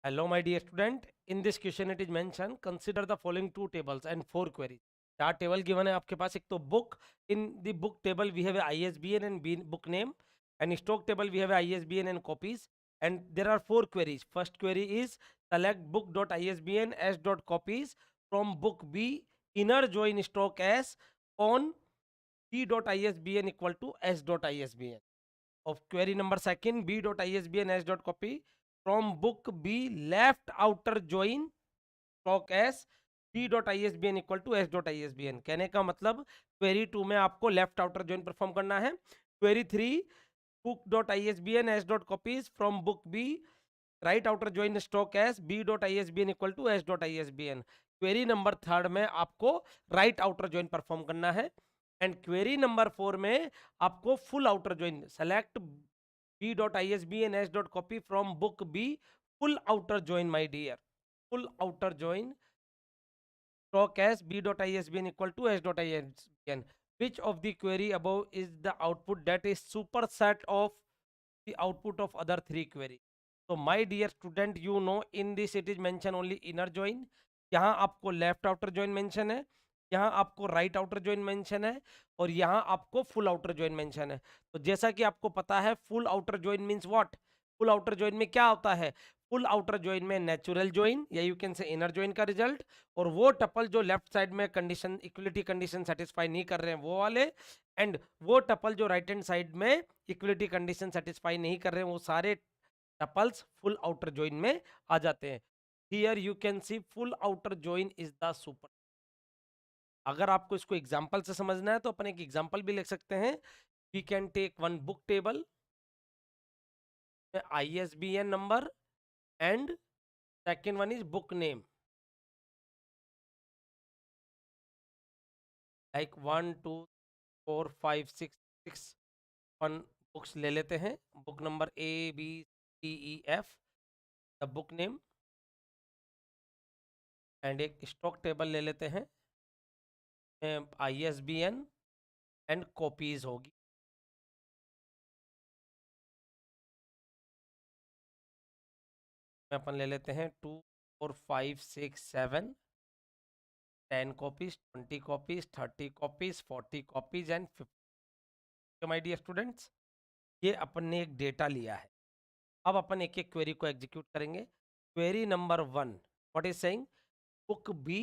Hello, my dear student. In this question, it is mentioned consider the following two tables and four queries. चार table given है आपके पास. एक तो book, in the book table we have ISBN and book name, and stock table we have ISBN and copies, and there are four queries. First query is select book.isbn s.copies from book B, inner join stock S on b.isbn equal to s.isbn. Of query number second, b.isbn s.copy from book B, left outer join stock S b.isbn equal to s.isbn. कहने का मतलब query 2 में आपको left outer join perform करना है. Query 3, book.isbn s.copies from book B, right outer join stock S b.isbn equal to s.isbn. Query number 3 में आपको right outer join perform करना है. एंड क्वेरी नंबर 4 में आपको full outer join select b.isbn s.copy from book B, full outer join my dear, full outer join stock as b.isbn equal to s.isbn. Which of the query above is the output that is superset of the output of other three query? So my dear student, you know in this it is mentioned only inner join. यहाँ आपको left outer join mention है, यहाँ आपको right outer join mention है, और यहाँ आपको full outer join mention है. तो जैसा कि आपको पता है full outer join means what. Full outer join में क्या होता है? फुल आउटर ज्वाइन में नेचुरल ज्वाइन या you can say inner join का रिजल्ट, और वो टपल जो लेफ्ट साइड में कंडीशन इक्वलिटी कंडीशन सेटिस्फाई नहीं कर रहे हैं वो वाले, एंड वो टपल जो राइट हैंड साइड में इक्वलिटी कंडीशन सेटिस्फाई नहीं कर रहे हैं वो सारे टपल्स फुल आउटर ज्वाइन में आ जाते हैं. Here you can see full outer join is the super. अगर आपको इसको एग्जांपल से समझना है तो अपन एक एग्जांपल भी लिख सकते हैं. We can take one book table, ISBN number, and second one is book name. Like 1 2 4 5 6 one books ले लेते हैं. Book number ABCEF, the book name, and एक स्टॉक टेबल ले लेते हैं. ISBN एंड कॉपीज होगी. अपन ले लेते हैं 2 4 5 6 7 10 copies, 20 copies, 30 copies, 40 copies and 50. My dear students, ये अपन ने एक डेटा लिया है. अब अपन एक एक क्वेरी को एग्जीक्यूट करेंगे. Query number 1, what is saying? Book B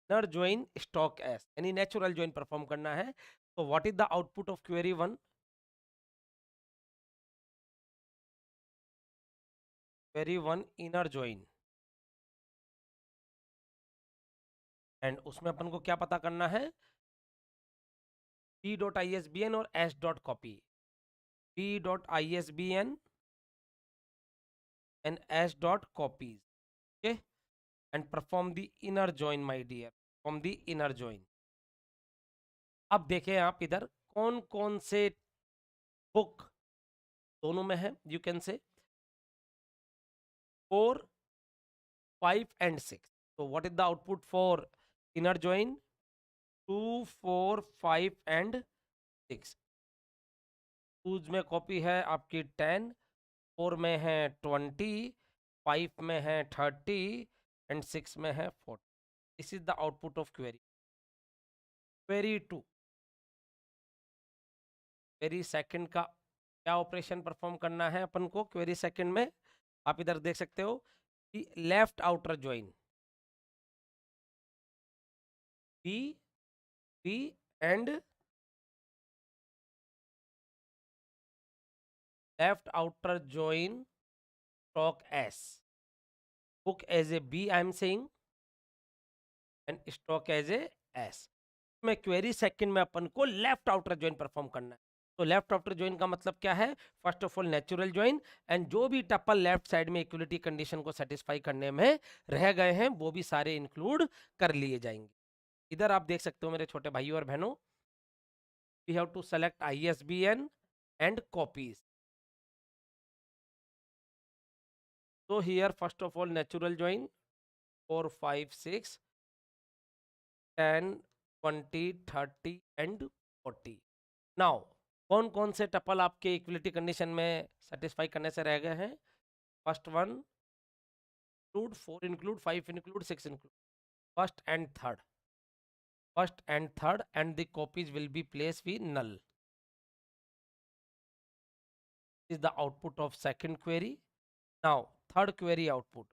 inner join stock S, यानी नेचुरल ज्वाइन परफॉर्म करना है. तो what is the output of query 1? Query 1 inner join, and उसमें अपन को क्या पता करना है? b.isbn और s.copy. b.isbn and s.copies. Okay, and perform the inner join my dear, from the inner join. अब देखें आप इधर कौन कौन से बुक दोनों में है. You can say 4 5 and 6. so what is the output for inner join? 2 4 5 and 6. 2 में कॉपी है आपकी 10, 4 में है 20, 5 में है 30 एंड 6 में है 40. This is the output of query. Query 2, query second का क्या ऑपरेशन परफॉर्म करना है अपन को? क्वेरी सेकंड में आप इधर देख सकते हो कि left outer join B B and left outer join stock S. Book as a B I am saying, and stock as a S. में क्वेरी सेकंड में अपन को लेफ्ट आउटर ज्वाइन परफॉर्म करना है. तो लेफ्ट आउटर ज्वाइन का मतलब क्या है? First of all natural join, and जो भी टपल लेफ्ट साइड में इक्वलिटी कंडीशन को सेटिस्फाई करने में रह गए हैं वो भी सारे इंक्लूड कर लिए जाएंगे. इधर आप देख सकते हो मेरे छोटे भाइयों और बहनों, we have to select ISBN and copies. so here first of all natural join 4 5 6 10 20 30 and 40. now कौन कौन से टपल आपके इक्वलिटी कंडीशन में सेटिस्फाई करने से रह गए हैं? First one include, 4 include, 5 include, 6 include. First and third. First and third, and the copies will be placed with null. Is the output of second query. Now, third query output.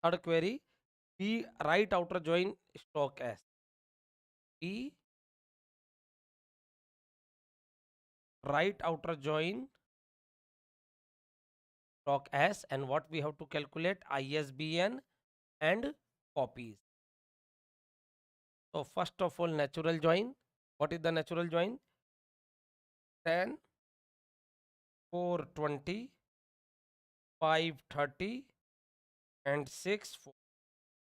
Third query, P right outer join stock S. P right outer join stock S, and what we have to calculate, ISBN and copies. So first of all, natural join. What is the natural join? 10, 420, 530 and 6 4.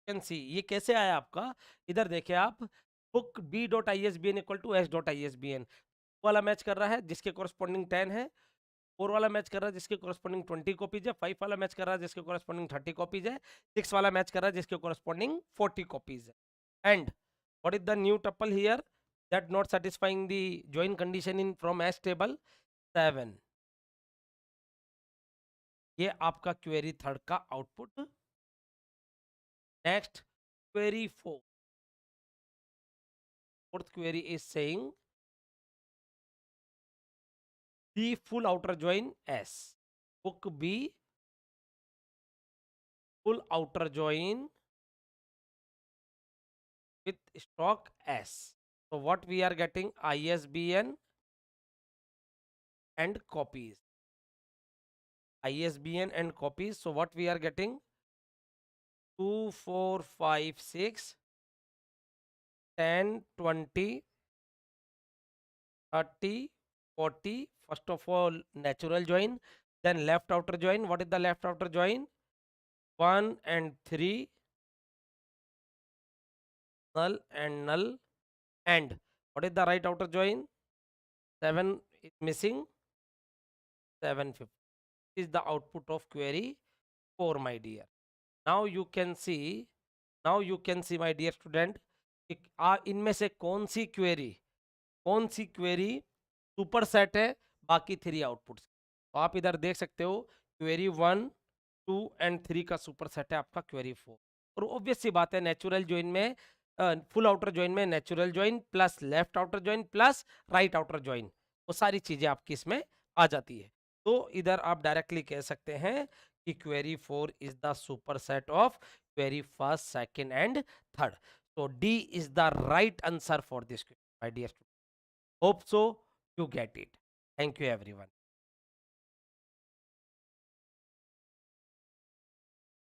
Can see ये कैसे आया आपका? इधर देखिए आप, book B dot I S B N equal to S dot I S B N वाला match कर रहा है जिसके कोरस्पॉन्डिंग 10 है, 4 वाला मैच कर रहा है जिसके कोरस्पॉन्डिंग 20 कॉपीज है, 5 वाला मैच कर रहा है जिसके कोरस्पॉन्डिंग 30 कॉपीज है, 6 वाला मैच कर रहा है जिसके कोरस्पॉन्डिंग 40 कॉपीज है. And what is the new tuple here that not satisfying the join condition in from S table? 7. ये आपका क्वेरी थर्ड का output. Next query 4. Fourth query is saying the full outer join S. Book B full outer join with stock S. So what we are getting? ISBN and copies. ISBN and copies. So what we are getting? 2, 4, 5, 6, 10, 20, 30, 40. First of all, natural join. Then left outer join. What is the left outer join? 1 and 3, null and null. And what is the right outer join? 7 is missing. 750 is the output of query 4, my dear. Now you can see, my dear student, इनमें से कौन सी query super set है बाकी 3 outputs. तो आप इधर देख सकते हो क्वेरी 1, 2 एंड 3 का सुपर सेट है आपका क्वेरी 4. और ऑब्वियस सी बात है, नेचुरल ज्वाइन में, फुल आउटर ज्वाइन में natural join plus left outer join plus right outer join, वो सारी चीजें आपकी इसमें आ जाती है. तो इधर आप डायरेक्टली कह सकते हैं कि query 4 is the super set of query first, second and third. So D is the right answer for this question, my dear student. Hope so you get it. Thank you everyone.